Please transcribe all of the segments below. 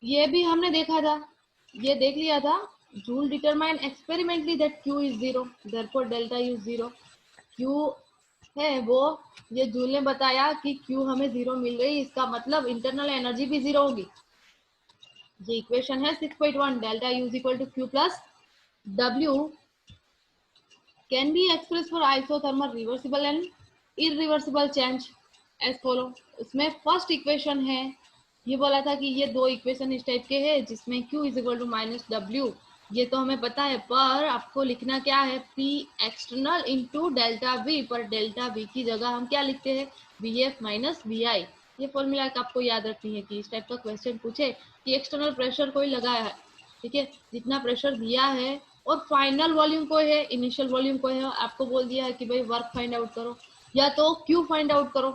ये भी हमने देखा था, ये देख लिया था। Joule determine experimentally that Q is 0, therefore delta U 0। Q है वो, ये जूल ने बताया कि Q हमें 0 मिल रही, इसका मतलब इंटरनल एनर्जी भी 0 होगी। ये इक्वेशन है 6.1, delta U is equal to Q plus W can be expressed for isothermal reversible and irreversible change as follow। उसमें फर्स्ट इक्वेशन है, ये बोला था कि ये दो इक्वेशन इस टाइप के हैं जिसमें Q is equal to minus W, ये तो हमें पता है, पर आपको लिखना क्या है, P external into delta V, पर डेल्टा V की जगह हम क्या लिखते हैं, VF माइनस VI। ये फॉर्मूला आपको याद रखनी है कि इस टाइप का क्वेश्चन पूछे कि एक्सटर्नल प्रेशर कोई लगाया है, ठीक है, जितना प्रेशर दिया है और फाइनल वॉल्यूम को है, इनिशियल वॉल्यूम को है, आपको बोल दिया है कि भाई वर्क फाइंड आउट करो या तो क्यू फाइंड आउट करो,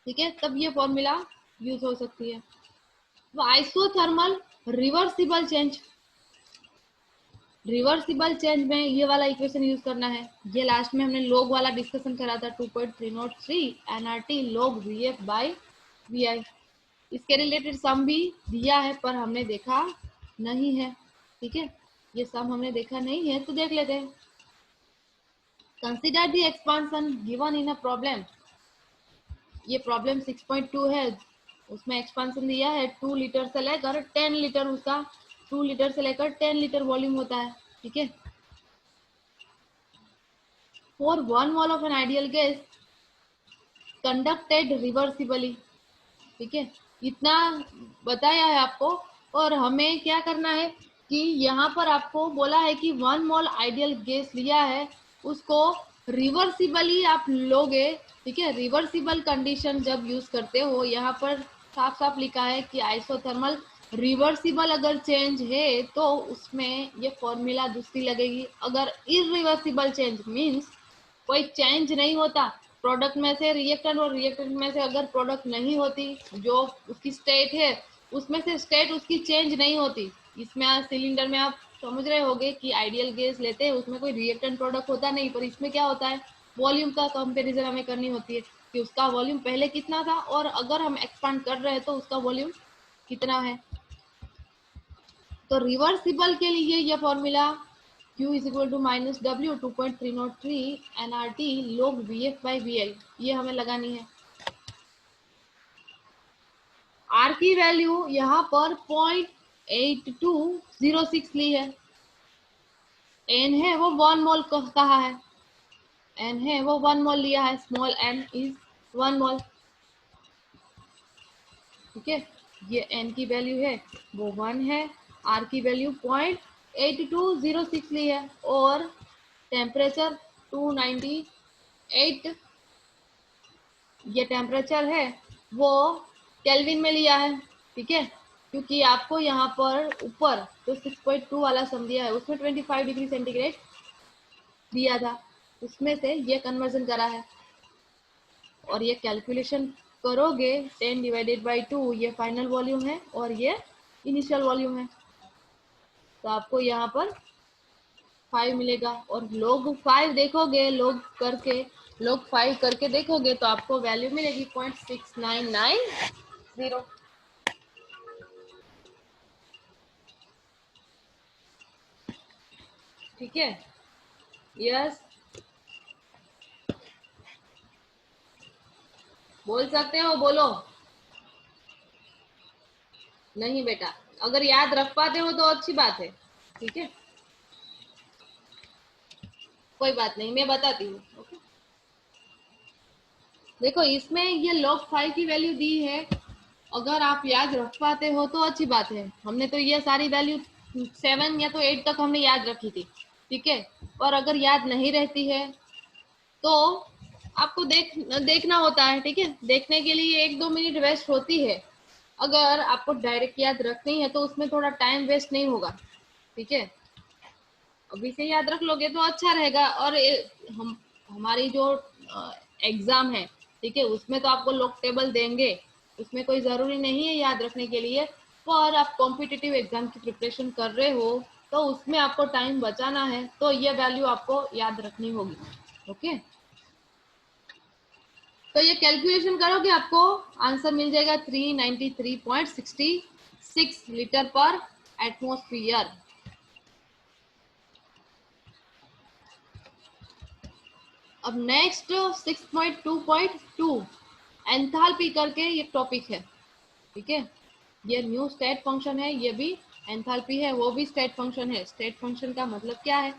ठीक है, तब ये फॉर्मूला यूज हो सकती है। तो isothermal reversible change, reversible change में ये वाला इक्वेशन यूज करना है। ये लास्ट में हमने लॉग वाला डिस्कशन करा था 2.303 nRT log VF by VI। इसके रिलेटेड सम भी दिया है पर हमने देखा नहीं है, ठीक है, ये सम हमने देखा नहीं है तो देख लेते हैं। Consider the expansion given in a problem, ये प्रॉब्लम 6.2 है, उसमें एक्सपांशन दिया है 2 लीटर से लेकर 10 लीटर, उसका 2 लीटर से लेकर 10 लीटर वॉल्यूम होता है, ठीक है। For 1 mole of an ideal gas conducted reversibly, ठीक है, इतना बताया है आपको। और हमें क्या करना है कि यहाँ पर आपको बोला है कि 1 मोल आइडियल गैस लिया है, उसको रिवर्सिबली आप लोगे, ठीक है। रिवर्सिबल कंडीशन जब यूज करते हो, यहाँ पर साफ साफ लिखा है कि आइसोथर्मल रिवर्सिबल अगर चेंज है तो उसमें ये फॉर्मूला दूसरी लगेगी। अगर इरिवर्सिबल चेंज मीन्स कोई चेंज नहीं होता प्रोडक्ट में से रिएक्टेंट, और रिएक्टेंट में से अगर प्रोडक्ट नहीं होती, जो उसकी स्टेट है उसमें से स्टेट उसकी चेंज नहीं होती। इसमें सिलेंडर में आप समझ रहे होंगे कि आइडियल गैस लेते हैं उसमें कोई रिएक्टेंट प्रोडक्ट होता नहीं, पर इसमें क्या होता है, वॉल्यूम का कंपेरिजन हमें करनी होती है कि उसका वॉल्यूम पहले कितना था और अगर हम एक्सपांड कर रहे हैं तो उसका वॉल्यूम कितना है। तो रिवर्सिबल के लिए यह formula Q is equal to minus W 2.303 nRT log VF by VI, ये हमें लगानी है। R की वैल्यू यहाँ पर 0.8206 ली है, N है वो 1 मोल कहा है, N है वो 1 मोल लिया है, स्मॉल n इज 1 मोल, ठीक है। ये N की वैल्यू है वो 1 है, R की वैल्यू 0.8206 ली है और टेम्परेचर 298, ये टेम्परेचर है वो केल्विन में लिया है, ठीक है, क्योंकि आपको यहाँ पर ऊपर जो 6.2 वाला सम दिया है उसमें 25 डिग्री सेंटीग्रेड दिया था, उसमें से ये कन्वर्जन करा है और ये कैलकुलेशन करोगे 10 डिवाइडेड बाई 2, ये फाइनल वॉल्यूम है और ये इनिशियल वॉल्यूम है, तो आपको यहाँ पर 5 मिलेगा। और log 5 देखोगे, log 5 करके देखोगे तो आपको वैल्यू मिलेगी 0.6990, ठीक है। यस, बोल सकते हो, बोलो। नहीं बेटा, अगर याद रख पाते हो तो अच्छी बात है, ठीक है, कोई बात नहीं, मैं बताती हूँ, ओके। देखो इसमें ये log 5 की वैल्यू दी है, अगर आप याद रख पाते हो तो अच्छी बात है। हमने तो ये सारी वैल्यू 7 या तो 8 तक हमने याद रखी थी, ठीक है, और अगर याद नहीं रहती है तो आपको देखना होता है, ठीक है, देखने के लिए 1-2 मिनट वेस्ट होती है। अगर आपको डायरेक्ट याद रखनी है तो उसमें थोड़ा टाइम वेस्ट नहीं होगा, ठीक है, अभी से याद रख लोगे तो अच्छा रहेगा। और हमारी जो एग्जाम है, ठीक है, उसमें तो आपको लॉक टेबल देंगे, उसमें कोई ज़रूरी नहीं है याद रखने के लिए, पर आप कॉम्पिटिटिव एग्जाम की प्रिपरेशन कर रहे हो तो उसमें आपको टाइम बचाना है, तो ये वैल्यू आपको याद रखनी होगी, ओके। तो ये कैलकुलेशन करोगे आपको आंसर मिल जाएगा 393.60 6 लीटर पर एटमोस्फियर। अब नेक्स्ट 6.2.2 एंथैल्पी करके ये टॉपिक है, ठीक है। ये न्यू स्टेट फंक्शन है, ये भी एंथैल्पी है, वो भी स्टेट फंक्शन है। स्टेट फंक्शन का मतलब क्या है,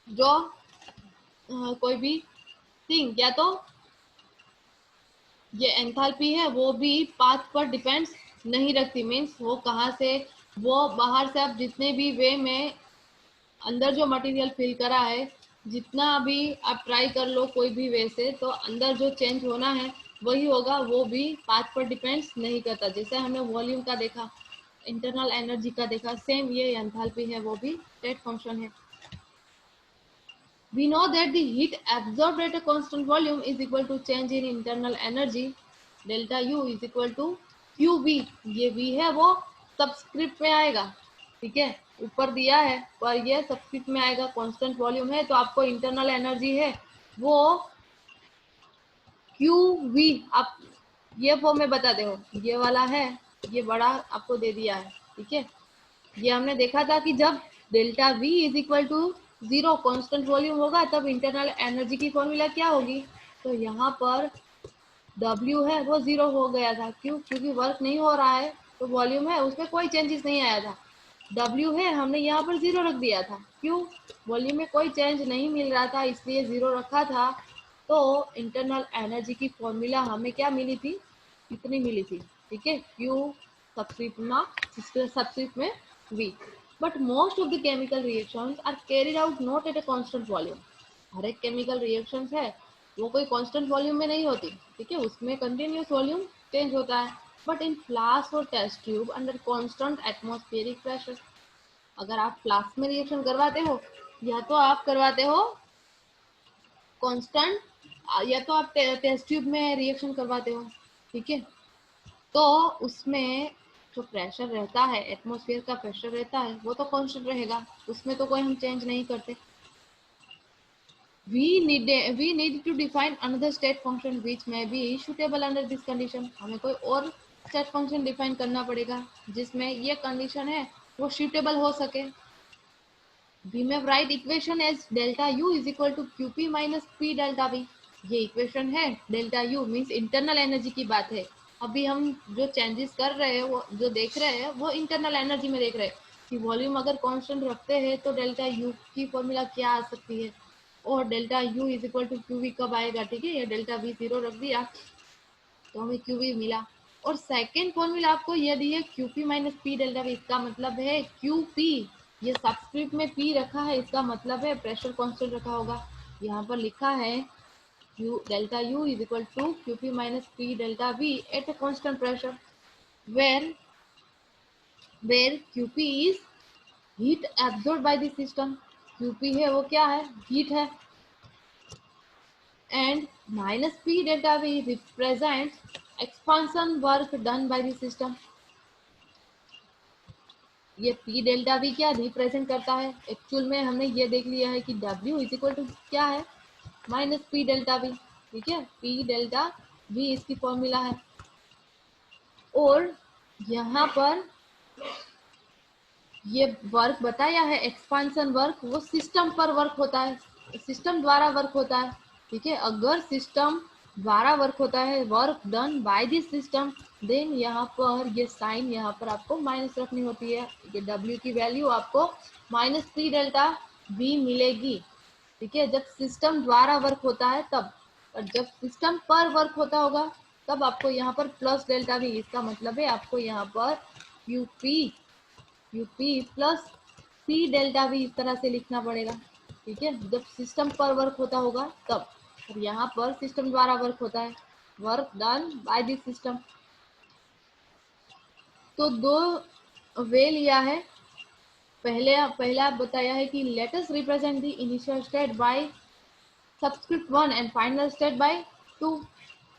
जो कोई भी थिंग या तो ये एंथैल्पी है वो भी पाथ पर डिपेंड्स नहीं रखती, मीन्स वो कहाँ से, वो बाहर से आप जितने भी वे में अंदर जो मटेरियल फिल करा है, जितना भी आप ट्राई कर लो कोई भी वे से, तो अंदर जो चेंज होना है वही होगा, वो भी पाथ पर डिपेंड्स नहीं करता। जैसे हमने वॉल्यूम का देखा, इंटरनल एनर्जी का देखा, सेम ये एंथैल्पी है, वो भी स्टेट फंक्शन है। We know that the heat absorbed at a constant volume is equal to change in internal energy, delta U is equal to QV। ये V है वो सबस्क्रिप्ट में आएगा, ठीक है, ऊपर दिया है पर ये सबस्क्रिप्ट में आएगा। कांस्टेंट वॉल्यूम है तो आपको इंटरनल एनर्जी है वो QV, आप ये फॉर्म में बताते हो, ये वाला है, ये बड़ा आपको दे दिया है, ठीक है। ये हमने देखा था कि जब delta V is equal to 0 constant volume होगा तब इंटरनल एनर्जी की फॉर्मूला क्या होगी, तो यहाँ पर W है वो 0 हो गया था। क्यों? क्योंकि वर्क नहीं हो रहा है, तो वॉल्यूम है उसमें कोई चेंजेस नहीं आया था। W है हमने यहाँ पर 0 रख दिया था, क्यों? वॉल्यूम में कोई चेंज नहीं मिल रहा था इसलिए 0 रखा था। तो इंटरनल एनर्जी की फॉर्मूला हमें क्या मिली थी, कितनी मिली थी, ठीक है, Q सबस्क्रिप्ट में V। But most of the chemical reactions are carried out not at a constant volume। हर एक केमिकल रिएक्शंस है वो कोई कांस्टेंट वॉल्यूम में नहीं होती, ठीक है, उसमें कंटिन्यूस वॉल्यूम चेंज होता है। बट इन फ्लास्क और test tube under constant atmospheric pressure. अगर आप फ्लास्क में रिएक्शन करवाते हो या तो आप करवाते हो कांस्टेंट, या तो आप टेस्ट ट्यूब में रिएक्शन करवाते हो, ठीक है, तो उसमें जो प्रेशर रहता है, एटमॉस्फेयर का प्रेशर रहता है वो तो कांस्टेंट रहेगा, उसमें तो कोई हम चेंज नहीं करते। we need to define another state function which may be suitable under this condition। हमें कोई और स्टेट फंक्शन डिफाइन करना पड़ेगा जिसमें ये कंडीशन है वो suitable हो सके। we may write equation as delta u is equal to qp minus p delta v। ये इक्वेशन है, delta U means internal energy की बात है। अभी हम जो चेंजेस कर रहे हैं, वो जो देख रहे हैं वो इंटरनल एनर्जी में देख रहे हैं कि वॉल्यूम अगर कांस्टेंट रखते हैं तो डेल्टा यू की फॉर्मूला क्या आ सकती है, और delta U is equal to Q V कब आएगा, ठीक है। ये डेल्टा वी 0 रख दिया तो हमें क्यू वी मिला। और सेकेंड फॉर्मूला आपको ये दी है Q P minus P delta we, इसका मतलब है क्यू पी, ये सबस्क्रिप्ट में पी रखा है, इसका मतलब है प्रेशर कांस्टेंट रखा होगा। यहाँ पर लिखा है Q delta U is equal to Qp minus P delta V at a constant pressure where Qp is heat absorbed by the system। Qp है वो क्या है, हीट है, and minus P delta V represents expansion work done by the system। ये P delta V क्या represent करता है, actual में हमने ये देख लिया है कि W इज इक्वल टू क्या है, माइनस P delta V, ठीक है, P delta V इसकी फॉर्मूला है। और यहाँ पर ये वर्क बताया है एक्सपांशन वर्क, वो सिस्टम पर वर्क होता है, सिस्टम द्वारा वर्क होता है, ठीक है। अगर सिस्टम द्वारा वर्क होता है, work done by this system, then यहाँ पर ये साइन यहाँ पर आपको माइनस रखनी होती है। ये W की वैल्यू आपको माइनस पी डेल्टा V मिलेगी, ठीक है, जब सिस्टम द्वारा वर्क होता है तब। और जब सिस्टम पर वर्क होता होगा तब आपको यहाँ पर प्लस डेल्टा V, इसका मतलब है आपको यहाँ पर UP plus C delta V इस तरह से लिखना पड़ेगा, ठीक है, जब सिस्टम पर वर्क होता होगा तब। और यहाँ पर सिस्टम द्वारा वर्क होता है, work done by this system. तो दो वे लिया है, पहला बताया है कि let us represent the initial state by subscript 1 and final state by 2।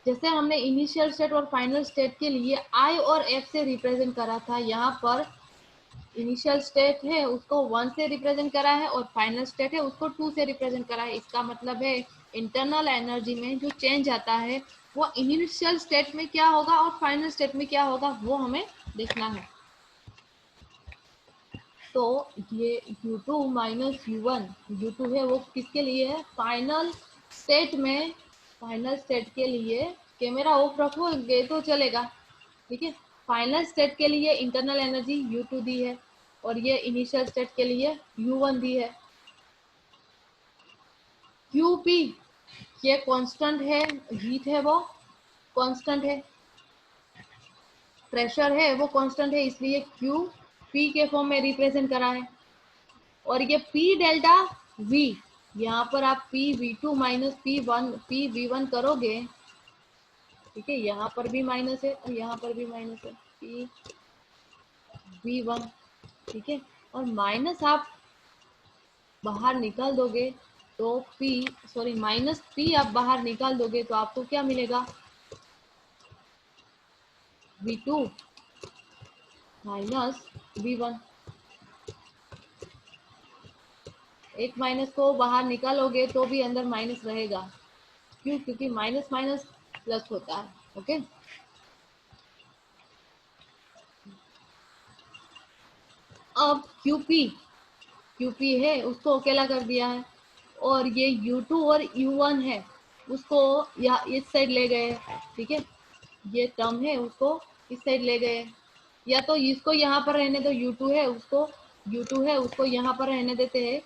जैसे हमने इनिशियल स्टेट और फाइनल स्टेट के लिए I और F से रिप्रेजेंट करा था, यहाँ पर इनिशियल स्टेट है उसको 1 से रिप्रेजेंट करा है और फाइनल स्टेट है उसको 2 से रिप्रेजेंट करा है। इसका मतलब है इंटरनल एनर्जी में जो चेंज आता है वो इनिशियल स्टेट में क्या होगा और फाइनल स्टेट में क्या होगा वो हमें देखना है। तो ये U2 माइनस U1, U2 है वो किसके लिए है, फाइनल स्टेट में, फाइनल स्टेट के लिए कैमरा ऑफ रखोगे तो चलेगा, ठीक है। फाइनल स्टेट के लिए इंटरनल एनर्जी U2 दी है और ये इनिशियल स्टेट के लिए U1 दी है। QP ये कांस्टेंट है, हीट है वो कांस्टेंट है, प्रेशर है वो कांस्टेंट है, इसलिए QP के फॉर्म में रिप्रेजेंट करा है। और ये P डेल्टा V, यहाँ पर आप PV2 माइनस PV1 करोगे, ठीक है, यहाँ पर भी माइनस है और यहाँ पर भी माइनस है, PV1, ठीक है। और माइनस आप बाहर निकाल दोगे तो माइनस P आप बाहर निकाल दोगे तो आपको क्या मिलेगा, V2 माइनस V1। एक माइनस को बाहर निकालोगे तो भी अंदर माइनस रहेगा, क्यों, क्योंकि माइनस माइनस प्लस होता है, ओके। अब QP है उसको अकेला कर दिया है, और ये U2 और U1 है उसको इस साइड ले गए, ठीक है, ये टर्म है उसको इस साइड ले गए, या तो इसको यहाँ पर रहने दो, U2 है उसको यहाँ पर रहने देते हैं,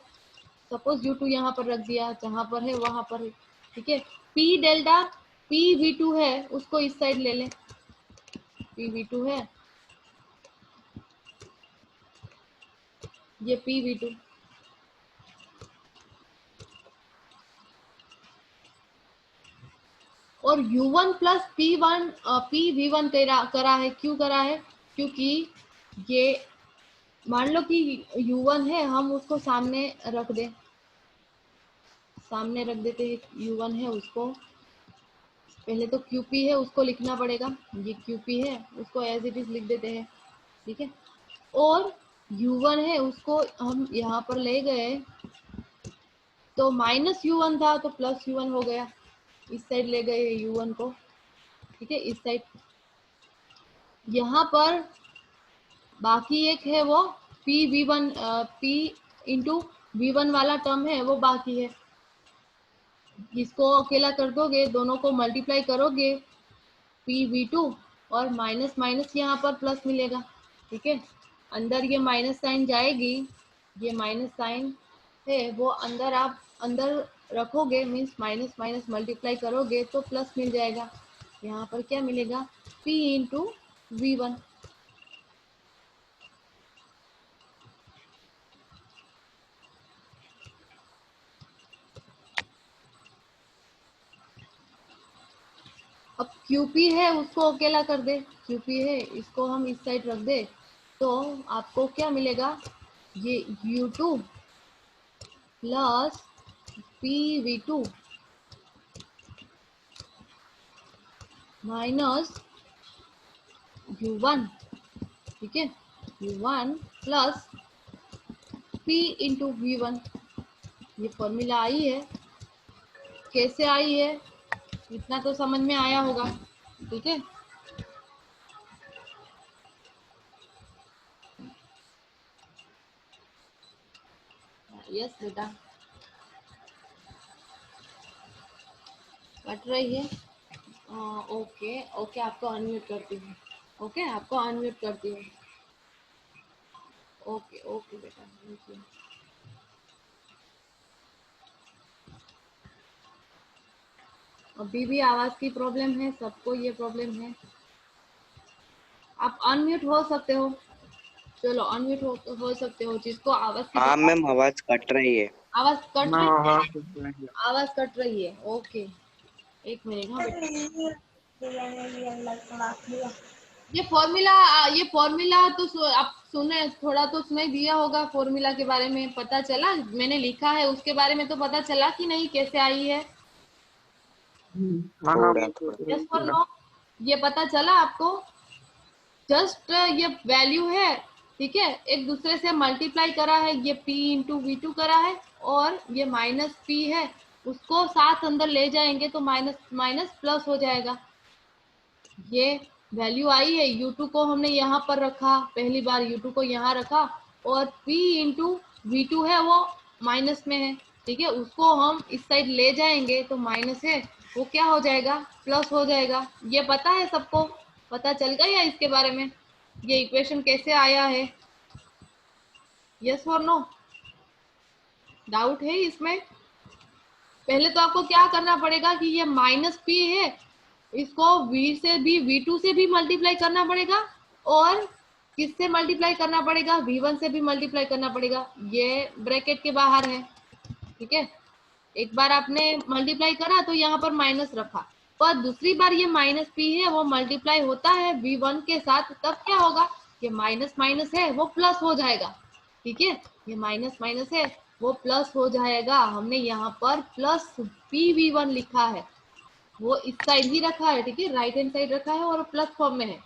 सपोज U2 यहाँ पर रख दिया, जहां पर है वहां पर है, ठीक है। P डेल्टा PV2 है उसको इस साइड ले लें, PV2 है, ये PV2, और U1 प्लस PV1 करा है, क्यों करा है, क्योंकि ये मान लो कि U1 है, हम उसको सामने रख देते हैं, U1 है उसको, पहले तो QP है उसको लिखना पड़ेगा, ये QP है उसको एज इट इज लिख देते हैं, ठीक है। और U1 है उसको हम यहाँ पर ले गए तो माइनस U1 था तो प्लस U1 हो गया, इस साइड ले गए U1 को, ठीक है, इस साइड। यहाँ पर बाकी एक है वो PV1, P इंटू V1 वाला टर्म है वो बाकी है, इसको अकेला कर दोगे, दोनों को मल्टीप्लाई करोगे PV2 और माइनस माइनस यहाँ पर प्लस मिलेगा, ठीक है। अंदर ये माइनस साइन जाएगी, ये माइनस साइन है वो अंदर आप अंदर रखोगे, मीन्स माइनस माइनस मल्टीप्लाई करोगे तो प्लस मिल जाएगा, यहाँ पर क्या मिलेगा, P इंटू V1। अब QP है उसको अकेला कर दे, QP है इसको हम इस साइड रख दे तो आपको क्या मिलेगा, ये U2 plus PV2 minus U1, ठीक है, U1 plus P into V1। ये फॉर्मूला आई है, कैसे आई है इतना तो समझ में आया होगा, ठीक है। यस बेटा, कट रही है, ओके ओके, आपको अनम्यूट करती हूँ, ओके आपको अनम्यूट करती हूँ, ओके ओके बेटा, थैंक यू। अभी भी आवाज की प्रॉब्लम है, सबको ये प्रॉब्लम है, आप अनम्यूट हो सकते हो, चलो अनम्यूट हो सकते हो, जिसको आवाज की हाँ मैम, आवाज कट रही है, आवाज कट रही है, आवाज कट रही है, ओके एक मिनट। हाँ ये फॉर्मूला तो आप सुने, थोड़ा तो सुनाई दिया होगा, फॉर्मूला के बारे में पता चला, मैंने लिखा है उसके बारे में तो पता चला कि नहीं, कैसे आई है, यस और नो, ये पता चला आपको, जस्ट ये वैल्यू है, ठीक है, एक दूसरे से मल्टीप्लाई करा है, ये P इंटू V2 करा है और ये माइनस P है उसको साथ अंदर ले जाएंगे तो माइनस माइनस प्लस हो जाएगा। ये वैल्यू आई है, U2 को हमने यहाँ पर रखा, पहली बार U2 को यहाँ रखा, और P इंटू V2 है वो माइनस में है, ठीक है। उसको हम इस साइड ले जाएंगे तो माइनस है, वो क्या हो जाएगा, प्लस हो जाएगा। ये पता है सबको, पता चल गया इसके बारे में, ये इक्वेशन कैसे आया है? यस और नो? डाउट है इसमें? पहले तो आपको क्या करना पड़ेगा कि ये माइनस P है, इसको V2 से भी मल्टीप्लाई करना पड़ेगा, और किससे मल्टीप्लाई करना पड़ेगा, V1 से भी मल्टीप्लाई करना पड़ेगा। ये ब्रैकेट के बाहर है, ठीक है। एक बार आपने मल्टीप्लाई करा तो यहाँ पर माइनस रखा, पर दूसरी बार ये माइनस P है वो मल्टीप्लाई होता है V1 के साथ, तब क्या होगा, ये माइनस माइनस है वो प्लस हो जाएगा, ठीक है। ये माइनस माइनस है वो प्लस हो जाएगा। हमने यहाँ पर प्लस PV1 लिखा है, वो इस साइड ही रखा है, ठीक है, राइट हैंड साइड रखा है और प्लस फॉर्म में है,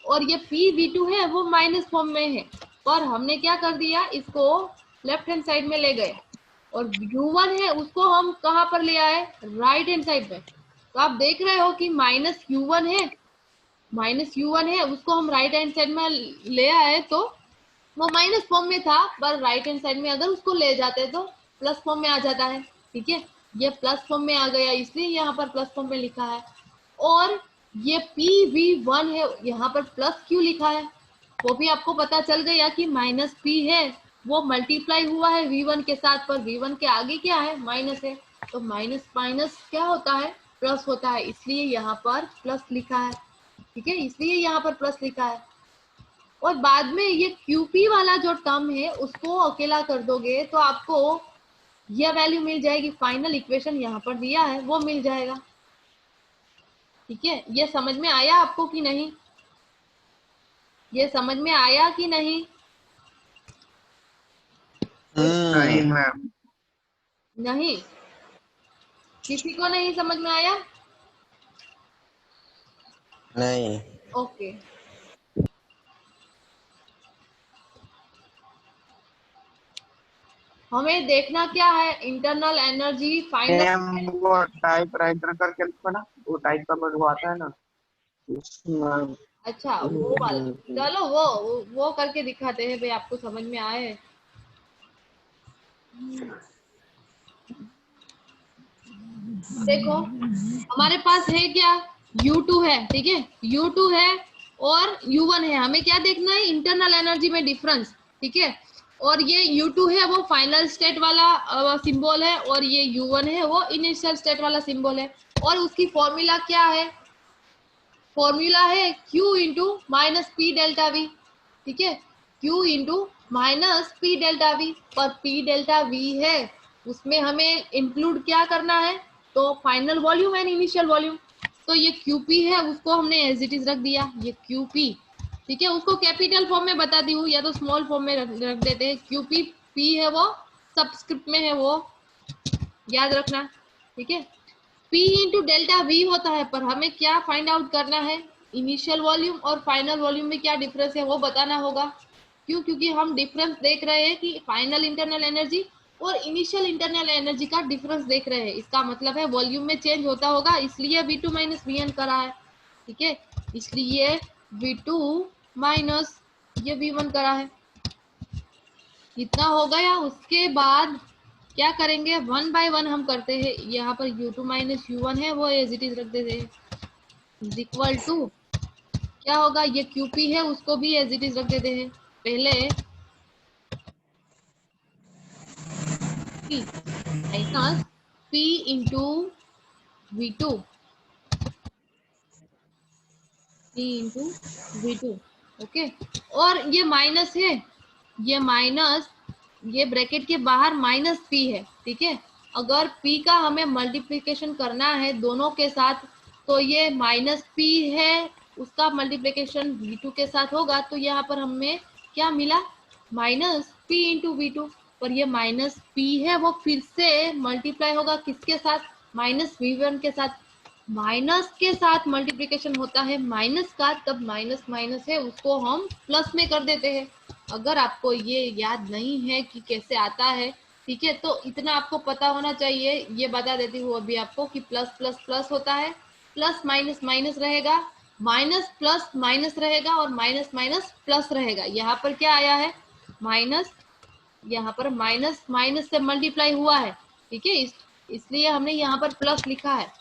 और ये PV2 है वो माइनस फॉर्म में है, पर हमने क्या कर दिया, इसको लेफ्ट हैंड साइड में ले गए, और U1 है उसको हम कहाँ पर ले आए, राइट हैंड साइड में। तो आप देख रहे हो कि माइनस U1 है, उसको हम राइट हैंड साइड में ले आए, तो वो माइनस फॉर्म में था, पर राइट हैंड साइड में अगर उसको ले जाते तो प्लस फॉर्म में आ जाता है, ठीक है। ये प्लस फॉर्म में आ गया, इसलिए यहाँ पर प्लस फॉर्म में लिखा है। और ये PV1 है, यहाँ पर प्लस क्यों लिखा है, वो भी आपको पता चल गया कि माइनस P है वो मल्टीप्लाई हुआ है V1 के साथ, पर V1 के आगे क्या है, माइनस है, तो माइनस माइनस क्या होता है, प्लस होता है, इसलिए यहाँ पर प्लस लिखा है, ठीक है, इसलिए यहाँ पर प्लस लिखा है। और बाद में ये QP वाला जो टर्म है उसको अकेला कर दोगे तो आपको यह वैल्यू मिल जाएगी, फाइनल इक्वेशन यहाँ पर दिया है वो मिल जाएगा, ठीक है। ये समझ में आया आपको कि नहीं, ये समझ में आया कि नहीं? नहीं मैम। नहीं, किसी को नहीं समझ में आया? नहीं। ओके, हमें देखना क्या है, इंटरनल एनर्जी फाइंड आउट। वो टाइप राइटर करके लिखो ना, वो टाइप का वो आता है ना उसमें। अच्छा वो वाला, चलो वो करके दिखाते हैं भाई, आपको समझ में आए। देखो हमारे पास है क्या, U2 है, ठीक है, U2 है और U1 है, हमें क्या देखना है, इंटरनल एनर्जी में डिफरेंस, ठीक है। और ये U2 है वो फाइनल स्टेट वाला सिंबल है, और ये U1 है वो इनिशियल स्टेट वाला सिंबल है, और उसकी फॉर्मूला क्या है, फॉर्मूला है Q into minus P delta V, ठीक है, Q into minus P delta V, पर P डेल्टा V है उसमें हमें इंक्लूड क्या करना है, तो final volume and initial volume. तो ये QP है उसको हमने एज इट इज रख दिया, ये QP, ठीक है, उसको कैपिटल फॉर्म में बता दी हूँ या तो स्मॉल फॉर्म में रख देते हैं, QP P है वो सबस्क्रिप्ट में है, वो याद रखना, ठीक है। P इंटू डेल्टा V होता है, पर हमें क्या फाइंड आउट करना है, इनिशियल वॉल्यूम और फाइनल वॉल्यूम में क्या डिफरेंस है वो बताना होगा। क्यों, क्योंकि हम डिफरेंस देख रहे हैं कि फाइनल इंटरनल एनर्जी और इनिशियल इंटरनल एनर्जी का डिफरेंस देख रहे हैं, इसका मतलब है वॉल्यूम में चेंज होता होगा, इसलिए V2 माइनस V1 करा है, ठीक है, इसलिए V2 माइनस ये V1 करा है, इतना हो गया। उसके बाद क्या करेंगे, 1 बाय 1 हम करते हैं, यहाँ पर U2 माइनस U1 है वो एज इट इज रख देते हैं, इज इक्वल टू क्या होगा, ये QP है उसको भी एज इट इज रख देते हैं, पहले minus P into V2, okay. और ये माइनस है, ये माइनस, ये ब्रैकेट के बाहर माइनस P है, ठीक है। अगर P का हमें मल्टीप्लिकेशन करना है दोनों के साथ, तो ये माइनस P है उसका मल्टीप्लिकेशन V2 के साथ होगा, तो यहाँ पर हमें क्या मिला, माइनस P इंटू V2, पर ये माइनस P है वो फिर से मल्टीप्लाई होगा किसके साथ, माइनस V1 के साथ, माइनस के साथ मल्टीप्लिकेशन होता है माइनस का, तब माइनस माइनस है उसको हम प्लस में कर देते हैं। अगर आपको ये याद नहीं है कि कैसे आता है, ठीक है, तो इतना आपको पता होना चाहिए। ये बता देती हूँ अभी आपको कि प्लस प्लस प्लस होता है, प्लस माइनस माइनस रहेगा, माइनस प्लस माइनस रहेगा, और माइनस माइनस प्लस रहेगा। यहाँ पर क्या आया है, माइनस, यहाँ पर माइनस माइनस से मल्टीप्लाई हुआ है। ठीक है, इसलिए हमने यहाँ पर प्लस लिखा है।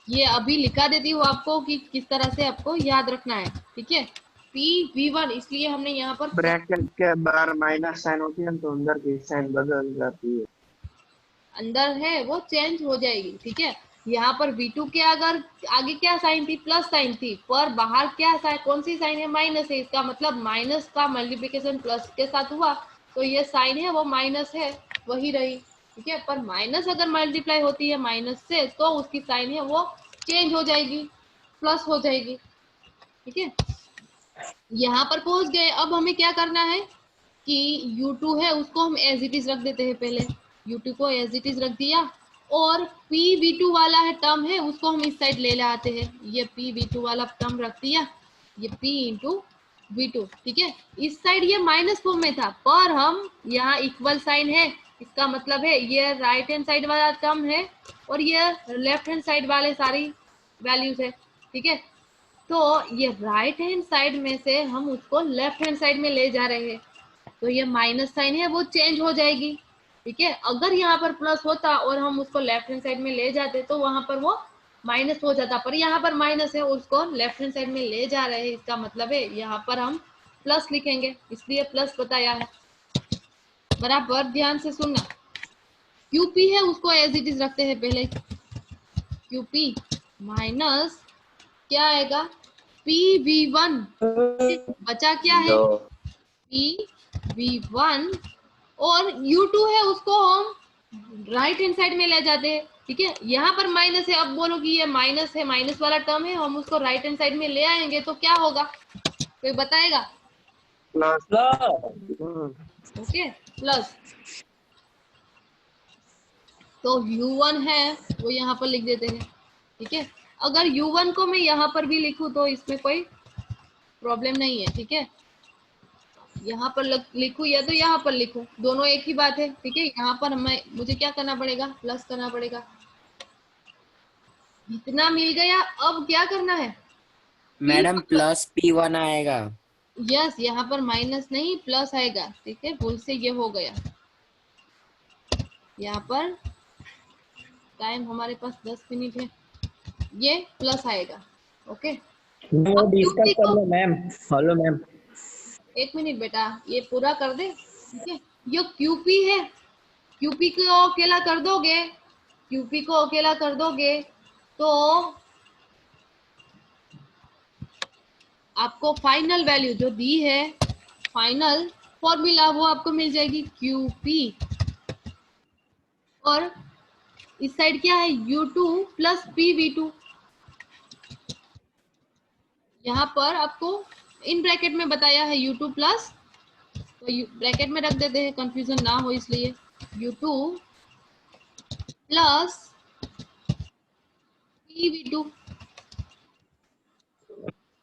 ये अभी लिखा देती हूँ आपको कि किस तरह से आपको याद रखना है। ठीक है, PV1 इसलिए हमने यहाँ पर ब्रैकेट के बाहर माइनस साइन होती है तो अंदर की साइन बदल जाती है। अंदर है वो चेंज हो जाएगी। ठीक है, यहाँ पर V2 के अगर आगे क्या साइन थी, प्लस साइन थी, पर बाहर क्या साइन, कौन सी साइन है, माइनस है। इसका मतलब माइनस का मल्टीप्लिकेशन प्लस के साथ हुआ तो ये साइन है वो माइनस है, वही रही। ठीक है, पर माइनस अगर मल्टीप्लाई होती है माइनस से तो उसकी साइन है वो चेंज हो जाएगी, प्लस हो जाएगी। ठीक है, यहाँ पर पहुंच गए। अब हमें क्या करना है कि U2 है उसको हम एज इट इज रख देते हैं। पहले U2 को एज इट इज रख दिया, और PV2 वाला है टर्म है उसको हम इस साइड ले आते हैं। ये PV2 वाला टर्म रख दिया, ये P इंटू V2। ठीक है, इस साइड ये माइनस फॉर्म में था, पर हम यहाँ इक्वल साइन है, इसका मतलब है ये राइट हैंड साइड वाला टर्म है और ये लेफ्ट हैंड साइड वाले सारी वैल्यूज है। ठीक है, तो ये राइट हैंड साइड में से हम उसको लेफ्ट हैंड साइड में ले जा रहे हैं, तो ये माइनस साइन है वो चेंज हो जाएगी। ठीक है, अगर यहाँ पर प्लस होता और हम उसको लेफ्ट हैंड साइड में ले जाते तो वहां पर वो माइनस हो जाता, पर यहाँ पर माइनस है उसको लेफ्ट हैंड साइड में ले जा रहे हैं, इसका मतलब है यहाँ पर हम प्लस लिखेंगे, इसलिए प्लस बताया है। बराबर ध्यान से सुनना। QP है उसको एज इट इज रखते हैं पहले, QP माइनस क्या आएगा, PV1। बचा क्या है, PV1, और U2 है उसको हम राइट हैंड साइड में ले जाते हैं। ठीक है, यहाँ पर माइनस है, अब बोलो कि ये माइनस है, माइनस वाला टर्म है, हम उसको राइट हैंड साइड में ले आएंगे तो क्या होगा, कोई बताएगा। प्लस ओके, प्लस, तो U1 है वो यहाँ पर लिख देते हैं। ठीक है, अगर U1 को मैं यहाँ पर भी लिखूं तो इसमें कोई प्रॉब्लम नहीं है। ठीक है, यहाँ पर लिखूं या तो यहाँ पर लिखूं, दोनों एक ही बात है। ठीक है, यहाँ पर मुझे क्या करना पड़ेगा, प्लस करना पड़ेगा। इतना मिल गया, अब क्या करना है, मैडम प्लस P1 आएगा। यस, यहाँ पर माइनस नहीं प्लस आएगा। ठीक है, भूल से ये हो गया, यहाँ पर टाइम हमारे पास 10 मिनट है, ये प्लस आएगा। ओके, वो अब डिस्कस QP कर को, लो मैम। Hello ma'am. 1 मिनट बेटा, ये पूरा कर दे। ठीक है, ये QP है, QP को अकेला कर दोगे, QP को अकेला कर दोगे तो आपको फाइनल वैल्यू जो दी है, फाइनल फॉर्मूला वो आपको मिल जाएगी QP, और इस साइड क्या है, U2 प्लस PV2। यहाँ पर आपको इन ब्रैकेट में बताया है U2 प्लस, तो ब्रैकेट में रख देते हैं कंफ्यूजन ना हो इसलिए, U2 प्लस PV2।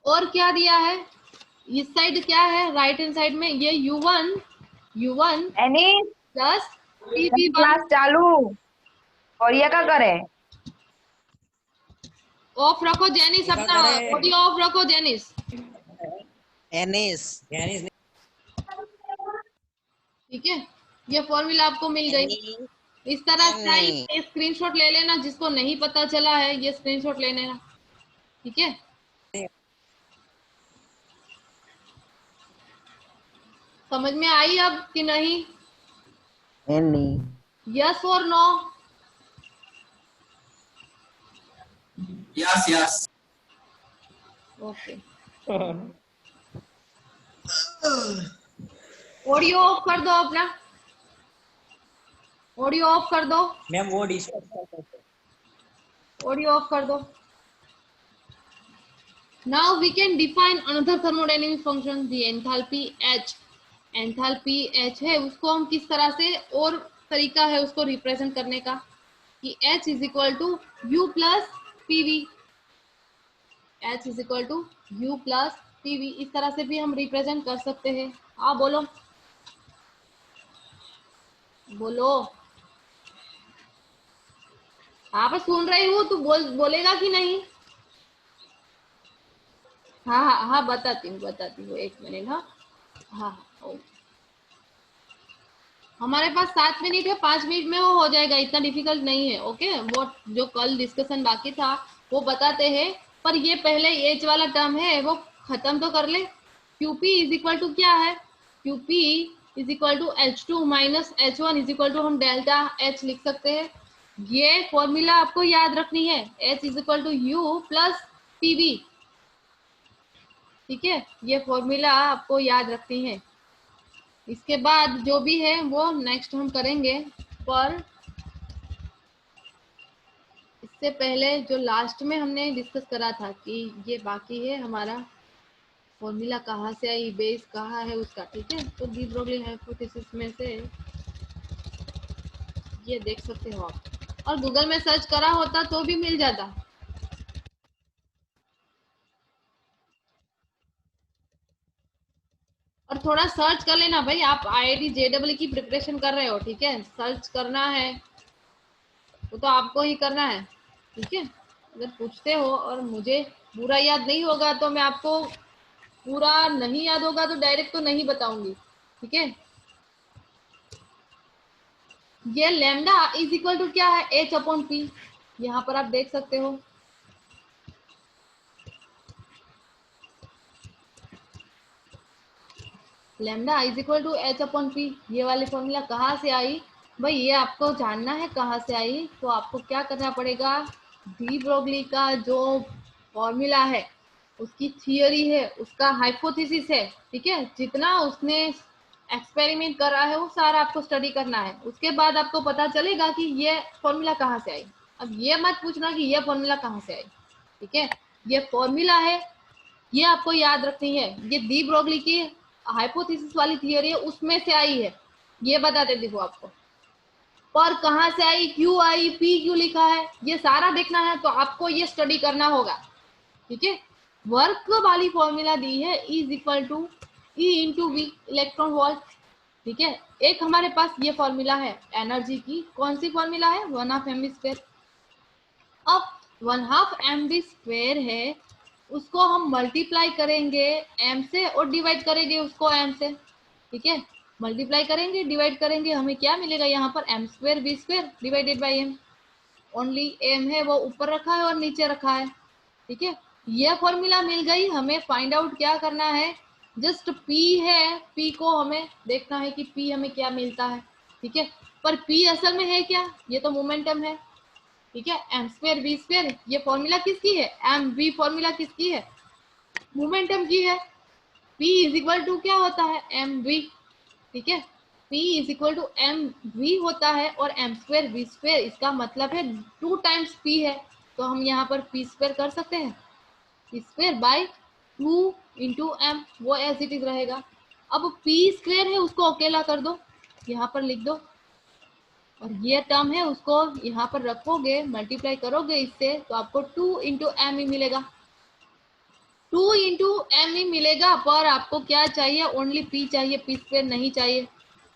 और क्या दिया है, इस साइड क्या है, राइट हैंड साइड में ये U1 any plus PV1। Class चालू और ये क्या करे, ऑफ रखो जेनिस, अपना ऑडियो ऑफ रखो जेनिस। एनिस ठीक है, ये फॉर्मूला आपको मिल गई। इस तरह टाइप स्क्रीनशॉट ले लेना, जिसको नहीं पता चला है ये स्क्रीनशॉट ले लेना। ठीक है, समझ में आई अब कि नहीं, यस और no. Yes, yes. Okay, audio off कर दो अपना, ऑडियो ऑफ कर दो, मैम वो डिस्कस कर सकते हैं। ऑडियो ऑफ कर दो। Now we can define another thermodynamic function, the enthalpy H। Enthalpy H है उसको हम किस तरह से, और तरीका है उसको रिप्रेजेंट करने का कि H is equal to U plus PV, H is equal to U plus PV, इस तरह से भी हम रिप्रेजेंट कर सकते हैं। हाँ बोलो, बोलो। हाँ पर सुन रही हूँ, तू बोलेगा कि नहीं? हाँ हाँ हाँ, बताती हूँ, 1 मिनट। हाँ हाँ हाँ, ओके। हमारे पास 7 मिनट है, 5 मिनट में वो हो जाएगा, इतना डिफिकल्ट नहीं है। ओके, वो जो कल डिस्कशन बाकी था वो बताते हैं, पर ये पहले एच वाला टर्म है वो खत्म तो कर ले। QP इज इक्वल टू क्या है? QP is equal to H2 minus H1 is equal to हम डेल्टा H लिख सकते हैं। ये फॉर्मूला आपको याद रखनी है, H is equal to U plus PV। ठीक है, ये फॉर्मूला आपको याद रखनी है। इसके बाद जो भी है वो नेक्स्ट हम करेंगे, पर इससे पहले जो लास्ट में हमने डिस्कस करा था कि ये बाकी है हमारा फॉर्मूला, कहाँ से आई, बेस कहाँ है उसका। ठीक है, तो डी ब्रोगली हाइपोथेसिस में से ये देख सकते हो आप, और गूगल में सर्च करा होता तो भी मिल जाता। और थोड़ा सर्च कर लेना भाई, आप IIT JEE की प्रिपरेशन कर रहे हो, ठीक है, सर्च करना है वो तो आपको ही करना है। ठीक है, अगर पूछते हो और मुझे पूरा याद नहीं होगा तो मैं आपको, पूरा नहीं याद होगा तो डायरेक्ट तो नहीं बताऊंगी। ठीक है, ये लैम्डा इज इक्वल टू क्या है? H upon P। यहाँ पर आप देख सकते हो, lambda is equal to H upon P। ये वाली फॉर्मूला कहाँ से आई भाई? ये आपको जानना है कहाँ से आई, तो आपको क्या करना पड़ेगा, डी ब्रोगली का जो फॉर्मूला है, उसकी थियरी है, उसका हाइपोथेसिस है, ठीक है, जितना उसने एक्सपेरिमेंट करा है वो सारा आपको स्टडी करना है। उसके बाद आपको पता चलेगा कि ये फॉर्मूला कहाँ से आई। अब ये मत पूछना कि ये फॉर्मूला कहाँ से आई, ठीक है, ये फॉर्मूला है, ये आपको याद रखनी है। ये डी ब्रोगली की हाइपोथेसिस वाली थियरी है, उसमें से आई है, ये बताते देखो आपको। पर कहाँ से आई, क्यों आई, पी क्यों लिखा है, ये सारा देखना है तो आपको ये स्टडी करना होगा। ठीक है, वर्क वाली फॉर्मूला दी है, is equal to E into V, electron volt. ठीक है, एक हमारे पास ये फॉर्मूला है एनर्जी की, कौन सी फॉर्मूला है, 1/2 mv²। अब 1/2 mv² है, उसको हम मल्टीप्लाई करेंगे m से और डिवाइड करेंगे उसको m से। ठीक है, मल्टीप्लाई करेंगे डिवाइड करेंगे, हमें क्या मिलेगा यहाँ पर, m²v² divided by m। Only m है वो ऊपर रखा है और नीचे रखा है। ठीक है, यह फॉर्मूला मिल गई हमें। फाइंड आउट क्या करना है, जस्ट p है, p को हमें देखना है कि p हमें क्या मिलता है। ठीक है, पर p असल में है क्या, ये तो मोमेंटम है। ठीक है, m²v², ये फॉर्मूला किसकी है, mv फॉर्मूला किसकी है, मोमेंटम की है। p इज इक्वल टू क्या होता है, mv। ठीक है, p is equal to mv होता है, और m²v², इसका मतलब है 2 टाइम्स p है, तो हम यहाँ पर p² कर सकते हैं, p² बाई 2 इंटू m, वो एज इट इज रहेगा। अब p² है उसको अकेला कर दो, यहाँ पर लिख दो, और ये टर्म है उसको यहाँ पर रखोगे, मल्टीप्लाई करोगे इससे, तो आपको 2 इंटू एम ही मिलेगा, 2 इंटू एम ही मिलेगा। पर आपको क्या चाहिए, ओनली p चाहिए, p² नहीं चाहिए,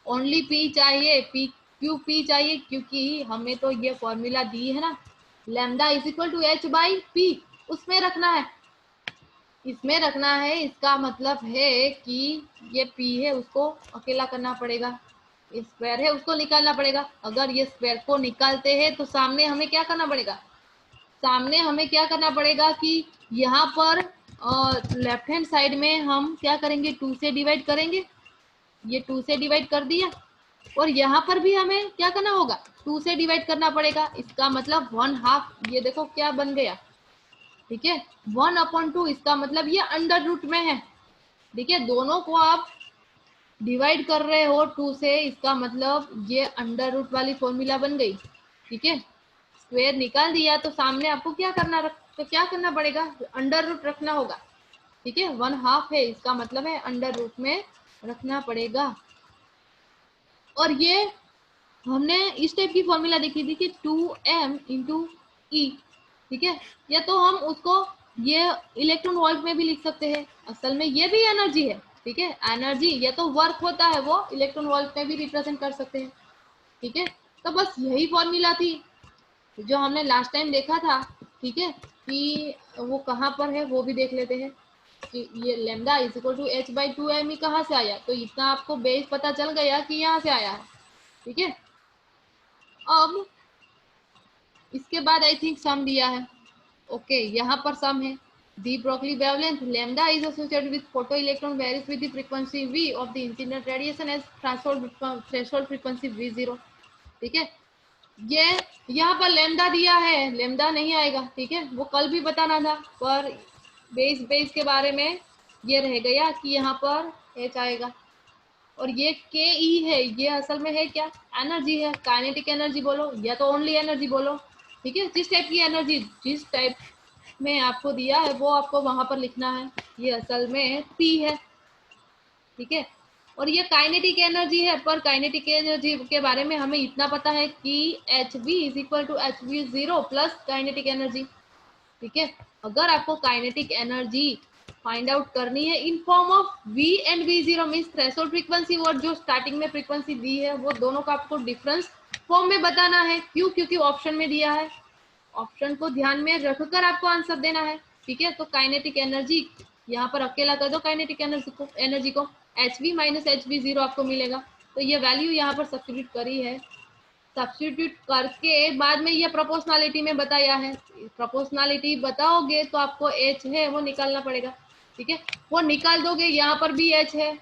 ओनली p चाहिए। p क्यों p चाहिए, क्योंकि हमें तो ये फॉर्मूला दी है ना, lambda is equal to H by P, उसमें रखना है, इसमें रखना है। इसका मतलब है कि ये p है उसको अकेला करना पड़ेगा, स्क्वायर है उसको निकालना पड़ेगा। अगर ये स्क्वायर को निकालते हैं तो सामने हमें क्या करना पड़ेगा, सामने हमें क्या करना पड़ेगा कि यहाँ पर लेफ्ट हैंड साइड में हम क्या करेंगे, 2 से डिवाइड करेंगे, ये 2 से डिवाइड कर दिया, और यहाँ पर भी हमें क्या करना होगा, 2 से डिवाइड करना पड़ेगा। इसका मतलब 1/2, ये देखो क्या बन गया, ठीक है, 1/2, इसका मतलब ये अंडर रूट में है। ठीक है, दोनों को आप डिवाइड कर रहे हो 2 से, इसका मतलब ये अंडर रूट वाली फॉर्मूला बन गई। ठीक है, स्क्वायर निकाल दिया तो सामने आपको क्या करना तो क्या करना पड़ेगा, अंडर रूट रखना होगा। ठीक है, 1/2 है, इसका मतलब है अंडर रूट में रखना पड़ेगा। और ये हमने इस टाइप की फॉर्मूला देखी थी कि 2m इंटू ई। ठीक है, या तो हम उसको ये इलेक्ट्रॉन वोल्ट में भी लिख सकते हैं, असल में ये भी एनर्जी है। ठीक है, एनर्जी या तो वर्क होता है वो इलेक्ट्रॉन वोल्ट में भी रिप्रेजेंट कर सकते हैं। ठीक है, तो बस यही फॉर्मूला थी जो हमने लास्ट टाइम देखा था। ठीक है, कि वो कहाँ पर है वो भी देख लेते हैं कि ये lambda is equal to H by 2m कहाँ से आया, तो इतना आपको बेस पता चल गया कि यहाँ से आया है। ठीक है, अब इसके बाद आई थिंक सम दिया है। ओके, यहाँ पर सम है। De Broglie wavelength lambda is associated with photo electron varies with the frequency v of the incident radiation as threshold frequency v0। ठीक है, ये यहाँ पर लैम्डा दिया है, लैम्डा नहीं आएगा। ठीक है, वो कल भी बताना था, पर बेस के बारे में ये रह गया कि यहाँ पर h आएगा। और ये के ई है, ये असल में है क्या, एनर्जी है, काइनेटिक एनर्जी बोलो या तो ओनली एनर्जी बोलो। ठीक है, जिस टाइप की एनर्जी जिस टाइप में आपको दिया है वो आपको वहां पर लिखना है। ये असल में पी है। ठीक है, और ये काइनेटिक एनर्जी है, पर काइनेटिक एनर्जी के बारे में हमें इतना पता है कि H V is equal to H V zero plus kinetic energy. ठीक है, अगर आपको काइनेटिक एनर्जी फाइंड आउट करनी है in form of v and v0 means threshold frequency और जो स्टार्टिंग में फ्रीक्वेंसी दी है वो दोनों का आपको डिफरेंस फॉर्म में बताना है। क्यों? क्योंकि ऑप्शन में दिया है, ऑप्शन को ध्यान में रखकर आपको आंसर देना है। ठीक है, तो काइनेटिक एनर्जी यहाँ पर अकेला कर दो, काइनेटिक एनर्जी को H we minus H V zero आपको मिलेगा। तो ये वैल्यू यहाँ पर सब्स्टिट्यूट करी है, सब्स्टिट्यूट करके बाद में ये प्रोपोर्शनलिटी में बताया है। प्रोपोर्शनलिटी बताओगे तो आपको एच है वो निकालना पड़ेगा। ठीक है, वो निकाल दोगे, यहाँ पर भी एच है।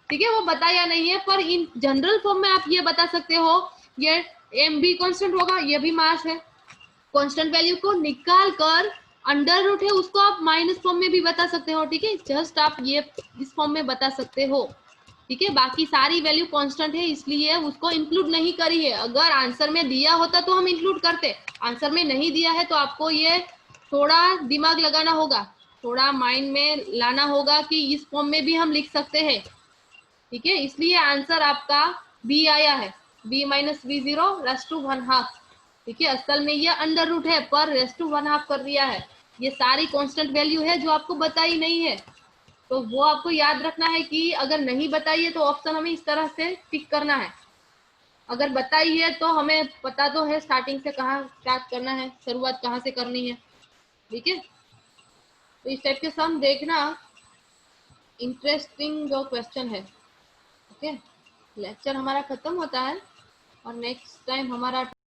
ठीक है, वो बताया नहीं है, पर इन जनरल फॉर्म में आप ये बता सकते हो ये एम भी कॉन्स्टेंट होगा, ये भी मास है। कांस्टेंट वैल्यू को निकाल कर अंडर रूट है उसको आप माइनस फॉर्म में भी बता सकते हो। ठीक है, जस्ट आप ये इस फॉर्म में बता सकते हो। ठीक है, बाकी सारी वैल्यू कांस्टेंट है इसलिए उसको इंक्लूड नहीं करी है। अगर आंसर में दिया होता तो हम इंक्लूड करते, आंसर में नहीं दिया है तो आपको ये थोड़ा दिमाग लगाना होगा, थोड़ा माइंड में लाना होगा कि इस फॉर्म में भी हम लिख सकते हैं। ठीक है, इसलिए आंसर आपका बी आया है, B minus V zero raise to 1/2। ठीक है, असल में ये अंडर रूट है पर रेस टू 1/2 कर दिया है। ये सारी कांस्टेंट वैल्यू है जो आपको बताई नहीं है, तो वो आपको याद रखना है कि अगर नहीं बताई है तो ऑप्शन हमें इस तरह से टिक करना है। अगर बताई है तो हमें पता तो है स्टार्टिंग से कहाँ स्टार्ट करना है, शुरुआत कहाँ से करनी है। ठीक है, तो इस टाइप के सम देखना, इंटरेस्टिंग जो क्वेश्चन है। ओके, लेक्चर हमारा खत्म होता है और नेक्स्ट टाइम हमारा